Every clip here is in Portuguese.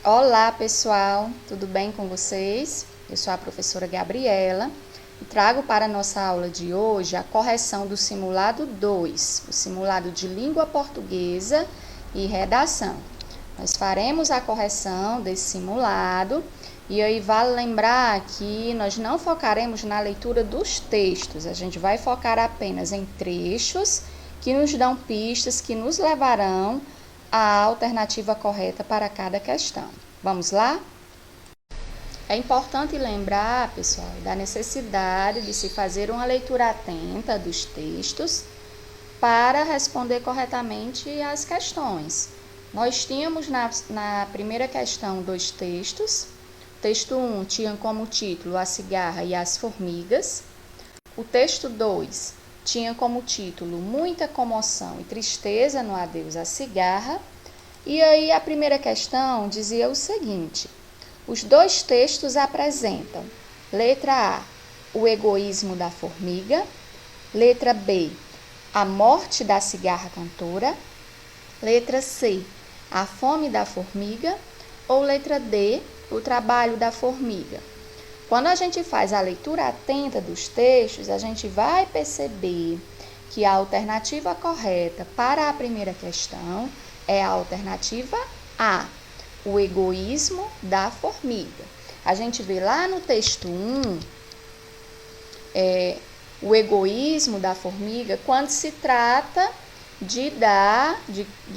Olá pessoal, tudo bem com vocês? Eu sou a professora Gabriela e trago para a nossa aula de hoje a correção do simulado 2, o simulado de língua portuguesa e redação. Nós faremos a correção desse simulado e aí vale lembrar que nós não focaremos na leitura dos textos, a gente vai focar apenas em trechos que nos dão pistas que nos levarão a alternativa correta para cada questão. Vamos lá? É importante lembrar, pessoal, da necessidade de se fazer uma leitura atenta dos textos para responder corretamente as questões. Nós tínhamos na primeira questão 2 textos. O texto 1 tinha como título A Cigarra e as Formigas. O texto 2 tinha como título Muita Comoção e Tristeza no Adeus à Cigarra. E aí a primeira questão dizia o seguinte: os dois textos apresentam, letra A, o egoísmo da formiga, letra B, a morte da cigarra cantora, letra C, a fome da formiga, ou letra D, o trabalho da formiga. Quando a gente faz a leitura atenta dos textos, a gente vai perceber que a alternativa correta para a primeira questão é a alternativa A, o egoísmo da formiga. A gente vê lá no texto 1, o egoísmo da formiga, quando se trata de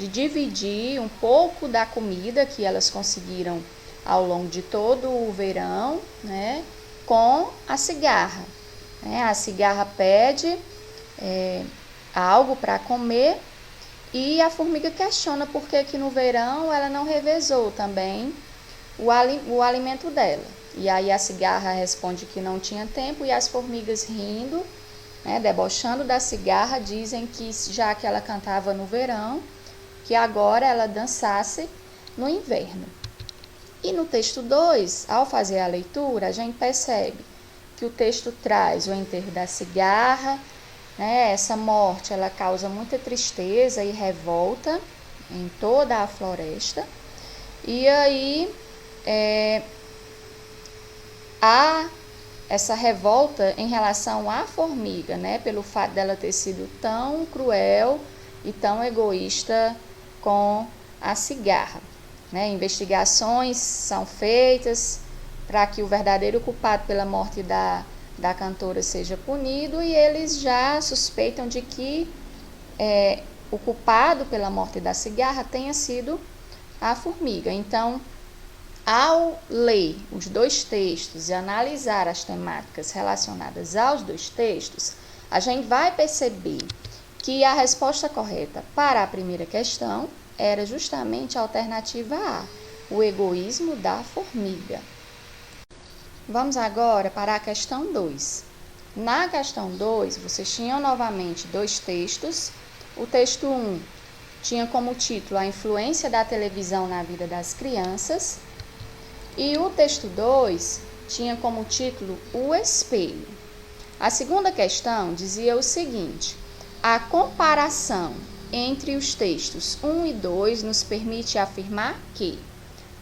dividir um pouco da comida que elas conseguiram ao longo de todo o verão, né, com a cigarra. A cigarra pede algo para comer e a formiga questiona por que no verão ela não revezou também o alimento dela. E aí a cigarra responde que não tinha tempo e as formigas rindo, debochando da cigarra, dizem que já que ela cantava no verão, que agora ela dançasse no inverno. E no texto 2, ao fazer a leitura, a gente percebe que o texto traz o enterro da cigarra, essa morte ela causa muita tristeza e revolta em toda a floresta. E aí há essa revolta em relação à formiga, pelo fato dela ter sido tão cruel e tão egoísta com a cigarra. Investigações são feitas para que o verdadeiro culpado pela morte da cantora seja punido e eles já suspeitam de que o culpado pela morte da cigarra tenha sido a formiga. Então, ao ler os dois textos e analisar as temáticas relacionadas aos dois textos, a gente vai perceber que a resposta correta para a primeira questão era justamente a alternativa A, o egoísmo da formiga. Vamos agora para a questão 2. Na questão 2, vocês tinham novamente dois textos. O texto 1 tinha como título A Influência da Televisão na Vida das Crianças. E o texto 2 tinha como título O Espelho. A segunda questão dizia o seguinte: a comparação entre os textos 1 e 2 nos permite afirmar que,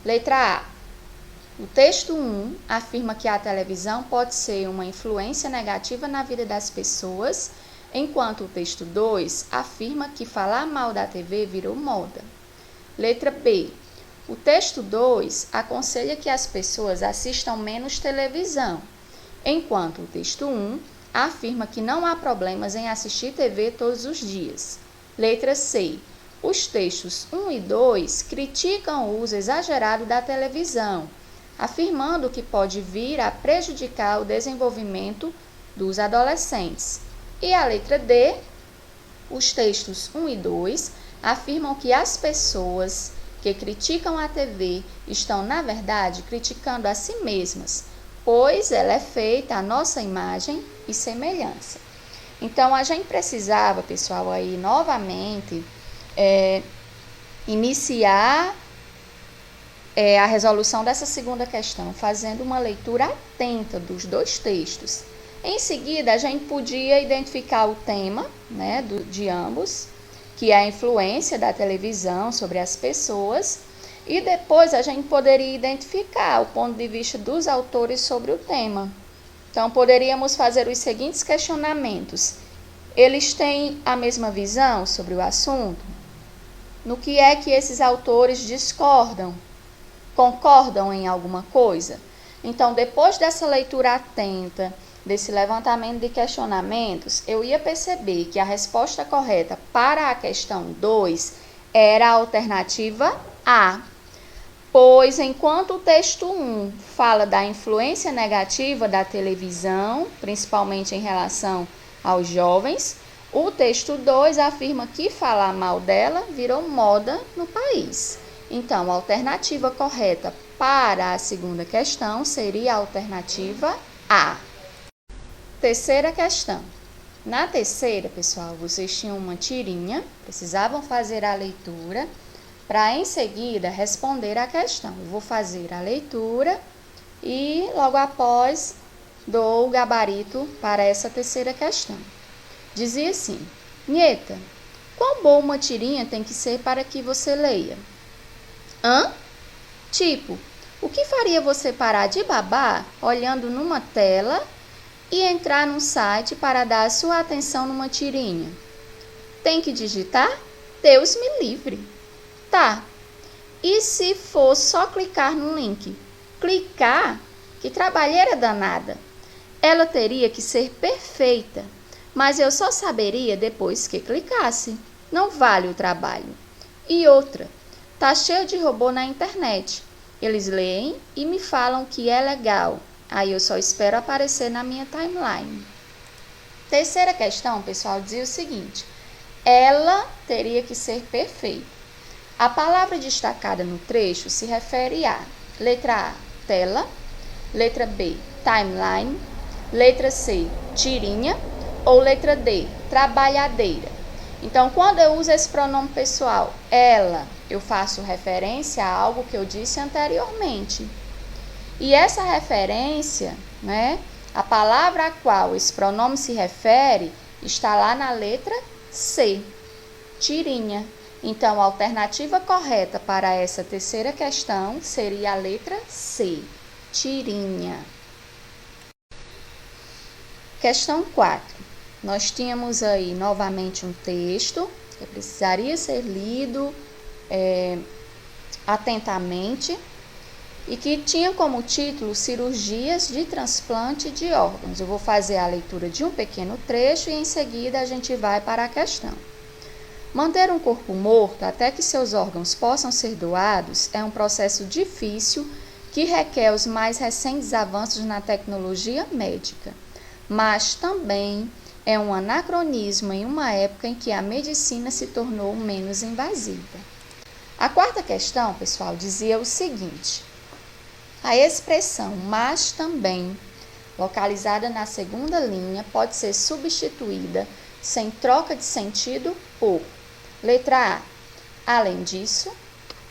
letra A, o texto 1 afirma que a televisão pode ser uma influência negativa na vida das pessoas, enquanto o texto 2 afirma que falar mal da TV virou moda. Letra B, o texto 2 aconselha que as pessoas assistam menos televisão, enquanto o texto 1 afirma que não há problemas em assistir TV todos os dias. Letra C. Os textos 1 e 2 criticam o uso exagerado da televisão, afirmando que pode vir a prejudicar o desenvolvimento dos adolescentes. E a letra D. Os textos 1 e 2 afirmam que as pessoas que criticam a TV estão, na verdade, criticando a si mesmas, pois ela é feita à nossa imagem e semelhança. Então, a gente precisava, pessoal, aí novamente iniciar a resolução dessa segunda questão, fazendo uma leitura atenta dos dois textos. Em seguida, a gente podia identificar o tema de ambos, que é a influência da televisão sobre as pessoas, E depois a gente poderia identificar o ponto de vista dos autores sobre o tema. Então, poderíamos fazer os seguintes questionamentos. Eles têm a mesma visão sobre o assunto? No que é que esses autores discordam? Concordam em alguma coisa? Então, depois dessa leitura atenta, desse levantamento de questionamentos, eu ia perceber que a resposta correta para a questão 2 era a alternativa A. Pois, enquanto o texto 1 fala da influência negativa da televisão, principalmente em relação aos jovens, o texto 2 afirma que falar mal dela virou moda no país. Então, a alternativa correta para a segunda questão seria a alternativa A. Terceira questão. Na terceira, pessoal, vocês tinham uma tirinha, precisavam fazer a leitura para em seguida responder a questão. Eu vou fazer a leitura e logo após dou o gabarito para essa terceira questão. Dizia assim: Nieta, quão boa uma tirinha tem que ser para que você leia? Tipo, o que faria você parar de babar olhando numa tela e entrar num site para dar a sua atenção numa tirinha? Tem que digitar? Deus me livre! Tá, e se for só clicar no link? Clicar? Que trabalheira danada! Ela teria que ser perfeita, mas eu só saberia depois que clicasse. Não vale o trabalho. E outra, tá cheio de robô na internet. Eles leem e me falam que é legal. Aí eu só espero aparecer na minha timeline. Terceira questão, pessoal, dizia o seguinte: ela teria que ser perfeita. A palavra destacada no trecho se refere a letra A, tela, letra B, timeline, letra C, tirinha ou letra D, trabalhadeira. Então, quando eu uso esse pronome pessoal, ela, eu faço referência a algo que eu disse anteriormente. E essa referência, a palavra a qual esse pronome se refere, está lá na letra C, tirinha. Então, a alternativa correta para essa terceira questão seria a letra C, tirinha. Questão 4. Nós tínhamos aí novamente um texto que precisaria ser lido atentamente e que tinha como título Cirurgias de Transplante de Órgãos. Eu vou fazer a leitura de um pequeno trecho e em seguida a gente vai para a questão. Manter um corpo morto até que seus órgãos possam ser doados é um processo difícil que requer os mais recentes avanços na tecnologia médica, mas também é um anacronismo em uma época em que a medicina se tornou menos invasiva. A quarta questão, pessoal, dizia o seguinte: a expressão mas também, localizada na segunda linha, pode ser substituída sem troca de sentido por letra A, além disso,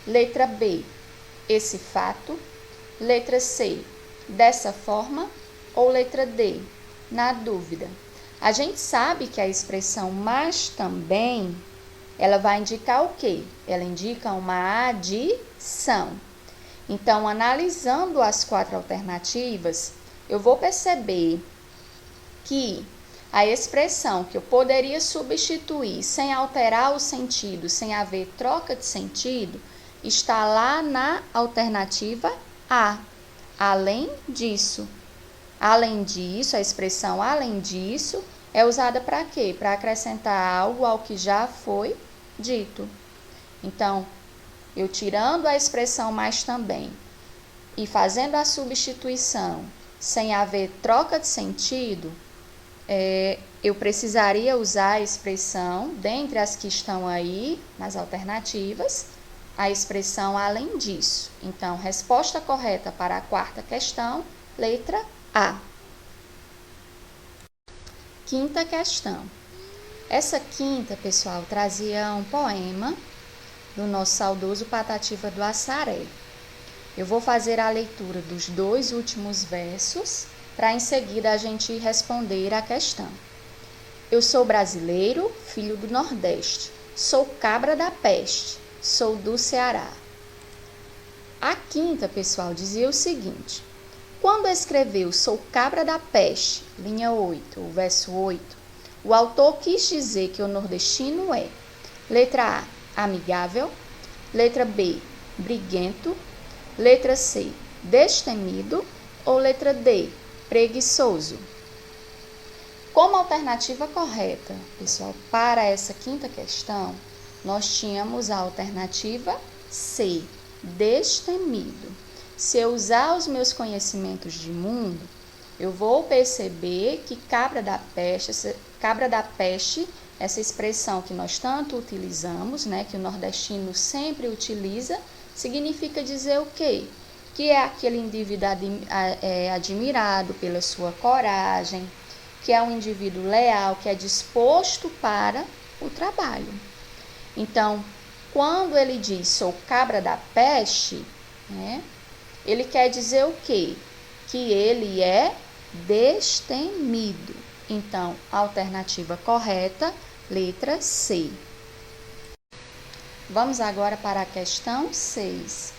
letra B, esse fato, letra C, dessa forma ou letra D, na dúvida. A gente sabe que a expressão mas também, ela vai indicar o quê? Ela indica uma adição. Então, analisando as 4 alternativas, eu vou perceber que a expressão que eu poderia substituir sem alterar o sentido, sem haver troca de sentido, está lá na alternativa A. Além disso. Além disso, a expressão além disso é usada para quê? Para acrescentar algo ao que já foi dito. Então, eu tirando a expressão mas também e fazendo a substituição sem haver troca de sentido, eu precisaria usar a expressão, dentre as que estão aí nas alternativas, a expressão além disso. Então, resposta correta para a quarta questão, letra A. Quinta questão. Essa quinta, pessoal, trazia um poema do nosso saudoso Patativa do Assaré. Eu vou fazer a leitura dos 2 últimos versos para em seguida a gente responder a questão. Eu sou brasileiro, filho do Nordeste, sou cabra da peste, sou do Ceará. A quinta, pessoal, dizia o seguinte: quando escreveu Sou cabra da peste, linha 8, o verso 8, o autor quis dizer que o nordestino é: letra A, amigável, letra B, briguento, letra C, destemido ou letra D, preguiçoso. Como alternativa correta, pessoal, para essa quinta questão, nós tínhamos a alternativa C, destemido. Se eu usar os meus conhecimentos de mundo, eu vou perceber que cabra da peste, essa expressão que nós tanto utilizamos, né, que o nordestino sempre utiliza, significa dizer o quê? Que é aquele indivíduo admirado pela sua coragem, que é um indivíduo leal, que é disposto para o trabalho. Então, quando ele diz sou cabra da peste, né, ele quer dizer o quê? Que ele é destemido. Então, a alternativa correta, letra C. Vamos agora para a questão 6.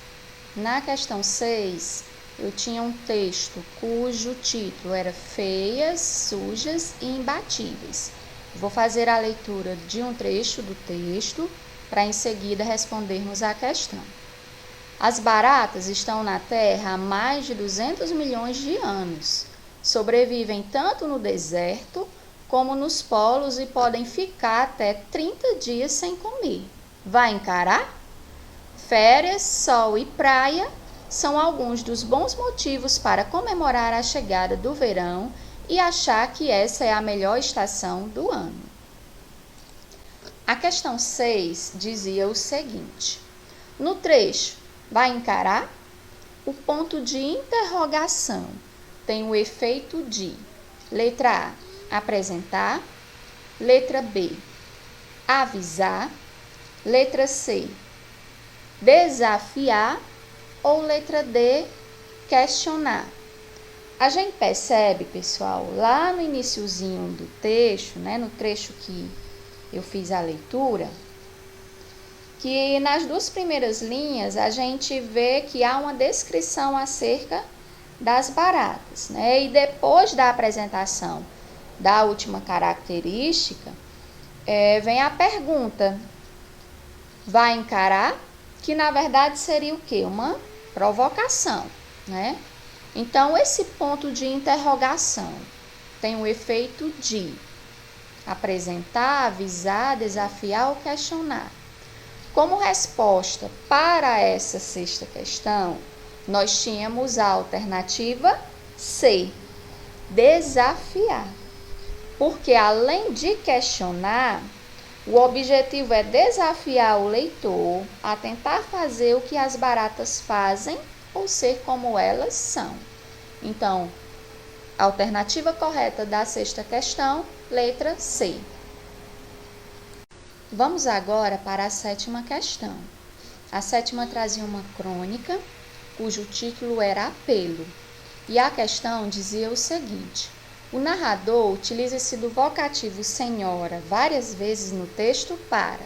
Na questão 6, eu tinha um texto cujo título era Feias, Sujas e Imbatíveis. Vou fazer a leitura de um trecho do texto para em seguida respondermos à questão. As baratas estão na Terra há mais de 200 milhões de anos. Sobrevivem tanto no deserto como nos polos e podem ficar até 30 dias sem comer. Vai encarar? Férias, sol e praia são alguns dos bons motivos para comemorar a chegada do verão e achar que essa é a melhor estação do ano. A questão 6 dizia o seguinte: no trecho vai encarar? O ponto de interrogação tem o efeito de letra A, apresentar, letra B, avisar, letra C, desafiar ou letra D, questionar. A gente percebe, pessoal, lá no iniciozinho do texto, né, no trecho que eu fiz a leitura, que nas duas primeiras linhas a gente vê que há uma descrição acerca das baratas, né? E depois da apresentação da última característica, vem a pergunta: vai encarar? Que na verdade seria o quê? Uma provocação, né? Então, esse ponto de interrogação tem o efeito de apresentar, avisar, desafiar ou questionar. Como resposta para essa sexta questão, nós tínhamos a alternativa C, desafiar. Porque além de questionar, o objetivo é desafiar o leitor a tentar fazer o que as baratas fazem ou ser como elas são. Então, a alternativa correta da sexta questão, letra C. Vamos agora para a sétima questão. A sétima trazia uma crônica, cujo título era Apelo. E a questão dizia o seguinte: o narrador utiliza-se do vocativo senhora várias vezes no texto para: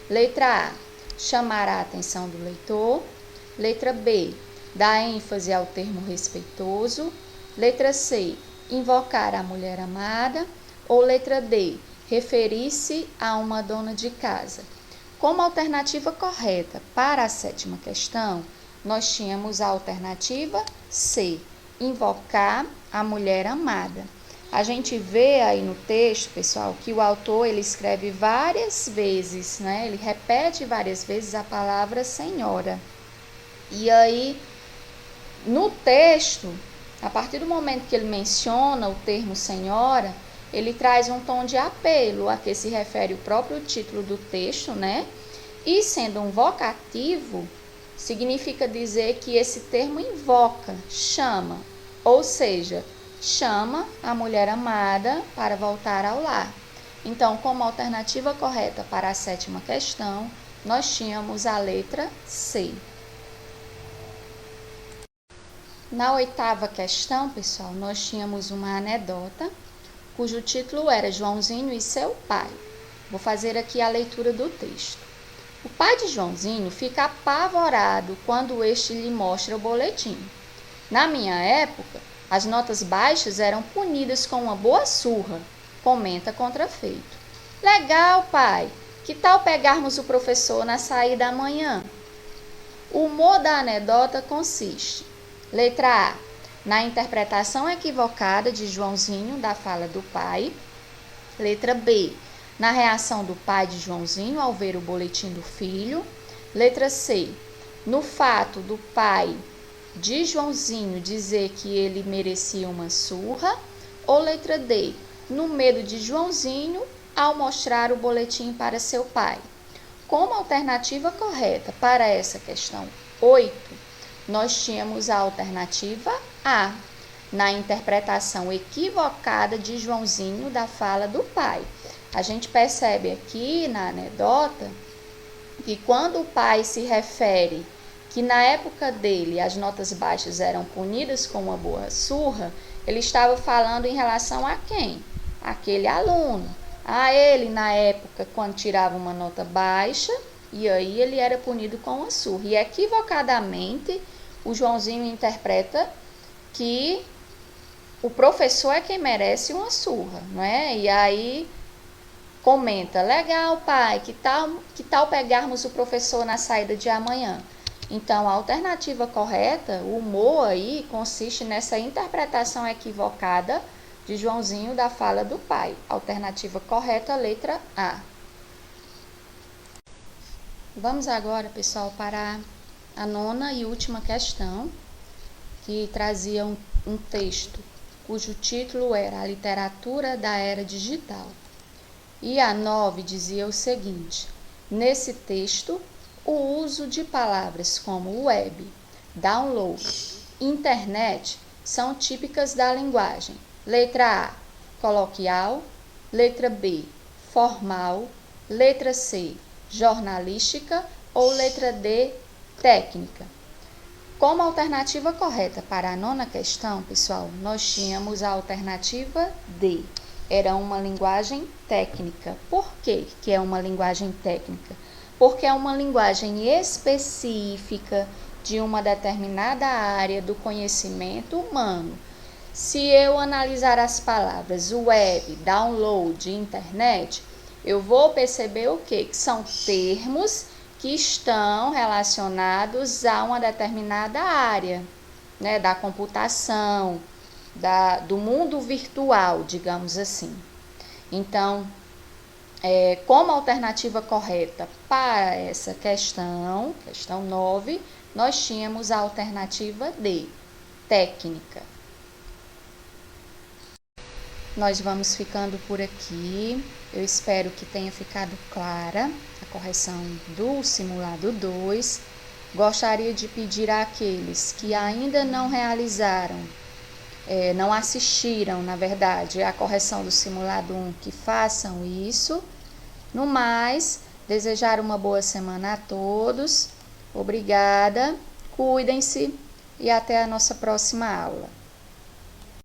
letra A, chamar a atenção do leitor, letra B, dar ênfase ao termo respeitoso, letra C, invocar a mulher amada, ou letra D, referir-se a uma dona de casa. Como alternativa correta para a sétima questão, nós tínhamos a alternativa C, invocar a mulher amada. A gente vê aí no texto, pessoal, que o autor ele escreve várias vezes, né? Ele repete várias vezes a palavra senhora. E aí, no texto, a partir do momento que ele menciona o termo senhora, ele traz um tom de apelo a que se refere o próprio título do texto, né? E sendo um vocativo, significa dizer que esse termo invoca, chama, ou seja, chama a mulher amada para voltar ao lar. Então, como alternativa correta para a sétima questão, nós tínhamos a letra C. Na oitava questão, pessoal, nós tínhamos uma anedota, cujo título era Joãozinho e seu pai. Vou fazer aqui a leitura do texto. O pai de Joãozinho fica apavorado quando este lhe mostra o boletim. Na minha época, as notas baixas eram punidas com uma boa surra, comenta Contrafeito. Legal, pai! Que tal pegarmos o professor na saída amanhã? O humor da anedota consiste: letra A, na interpretação equivocada de Joãozinho da fala do pai. Letra B, na reação do pai de Joãozinho ao ver o boletim do filho. Letra C, no fato do pai de Joãozinho dizer que ele merecia uma surra. Ou letra D, no medo de Joãozinho ao mostrar o boletim para seu pai. Como alternativa correta para essa questão 8, nós tínhamos a alternativa A, na interpretação equivocada de Joãozinho da fala do pai. A gente percebe aqui na anedota que quando o pai se refere que na época dele as notas baixas eram punidas com uma boa surra, ele estava falando em relação a quem? Aquele aluno. A ele, na época, quando tirava uma nota baixa, e aí ele era punido com uma surra. E equivocadamente, o Joãozinho interpreta que o professor é quem merece uma surra, não é? E aí comenta: legal, pai, que tal pegarmos o professor na saída de amanhã? Então, a alternativa correta, o humor aí, consiste nessa interpretação equivocada de Joãozinho da fala do pai. Alternativa correta, letra A. Vamos agora, pessoal, para a 9ª e última questão, que trazia um texto cujo título era A Literatura da Era Digital. E a 9 dizia o seguinte: nesse texto, o uso de palavras como web, download, internet são típicas da linguagem. Letra A, coloquial. Letra B, formal. Letra C, jornalística. Ou letra D, técnica. Como alternativa correta para a 9ª questão, pessoal, nós tínhamos a alternativa D. Era uma linguagem técnica. Por que que é uma linguagem técnica? Porque é uma linguagem específica de uma determinada área do conhecimento humano. Se eu analisar as palavras web, download, internet, eu vou perceber o quê? Que são termos que estão relacionados a uma determinada área, né, da computação, do mundo virtual, digamos assim. Então, como alternativa correta para essa questão 9, nós tínhamos a alternativa D, técnica. Nós vamos ficando por aqui. Eu espero que tenha ficado clara a correção do simulado 2. Gostaria de pedir àqueles que ainda não realizaram, não assistiram, na verdade, a correção do simulado 1, que façam isso. No mais, desejar uma boa semana a todos. Obrigada, cuidem-se e até a nossa próxima aula.